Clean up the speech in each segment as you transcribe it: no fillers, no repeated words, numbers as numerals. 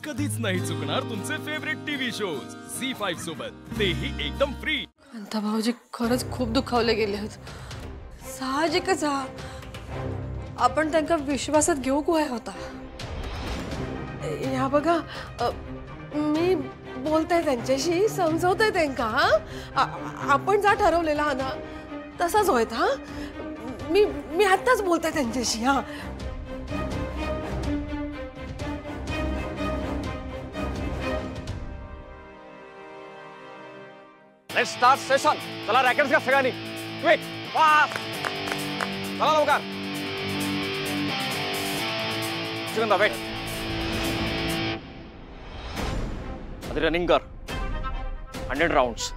कधीच नाही चुकणार तुमचे फेवरेट टीव्ही शोज झी5 सोबत, तेही एकदम फ्री। कांता भाऊजी खरंच खूप दुखावले गेले आहेत। साहजिकच आपण त्यांना विश्वासात घेऊ काय होता। या बघा मी बोलते त्यांच्याशी, समजवते त्यांना। आपण जा ठरवलेला ना तसंच होत। मी आत्ताच बोलते त्यांच्याशी। Let's start session. चला रॅकेट्स घ्या सगळ्यांनी। क्विक फास्ट चला लवकर। सुगंधा वेट आधी रनिंग कर 100 राउंड्स।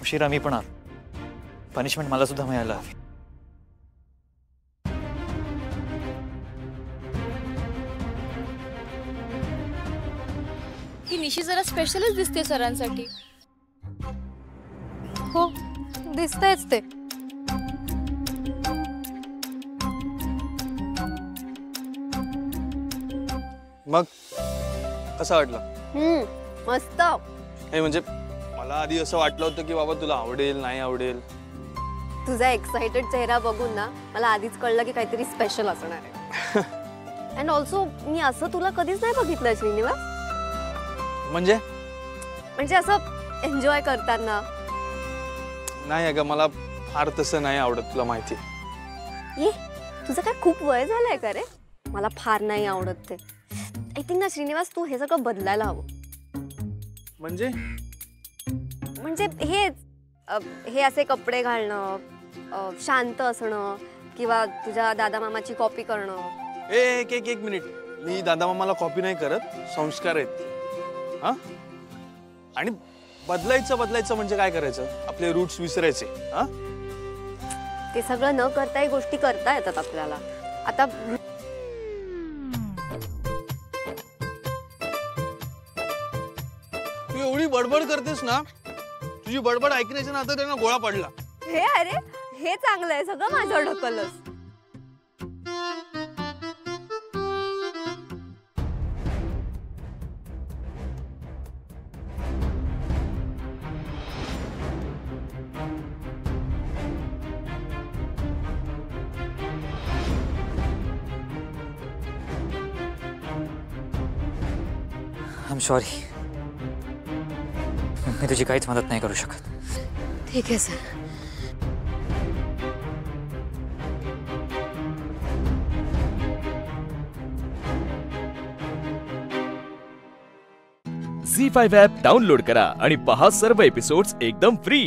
उशिरा मी पण पनिशमेंट मला सुद्धा मिळायला हवी। ही निशी जरा स्पेशलच दिसते सरांसाठी। हो दिसतंयच ते। मग कसं वाटलं? मस्त। हे म्हणजे मला आधी असं वाटलं होतं की बाबा तुला आवडेल नाही आवडेल। तुझा एक्साइटेड चेहरा बघून ना मला आधीच कळलं की काहीतरी स्पेशल असणार आहे। अँड ऑल्सो मी असं तुला कधीच नाही बघितलं श्रीनिवास। म्हणजे असं एन्जॉय करताना। नाही अगं मला फार तसं नाही आवडत, तुला माहिती। ये तुझं काय खूप वय झालंय का रे? मला फार नाही आवडत ते। आय थिंक ना श्रीनिवास तू हे सगळं बदलायला हवं। म्हणजे हे असे कपडे घालणं, शांत असणं किंवा तुझ्या दादा मामाची कॉपी करणं। एक मिनिट, मी दादा मामाला कॉपी नाही करत, संस्कार आहेत। हा आणि बदलायचं म्हणजे काय करायचं? आपले रूट्स विसरायचे। हा ते सगळं न करताही गोष्टी करता येतात आपल्याला। आता तू एवढी बडबड करतेस ना, तुझी बडबड ऐकण्याच्या नातं त्यांना गोळा पडला। हे अरे हे चांगलं आहे, सगळं माझ्यावर ढकललंस। I'm sorry, मी तुझी काहीच मदत नाही करू शकत। ठीक आहे सर। झी5 ॲप डाउनलोड करा आणि पहा सर्व एपिसोड्स एकदम फ्री।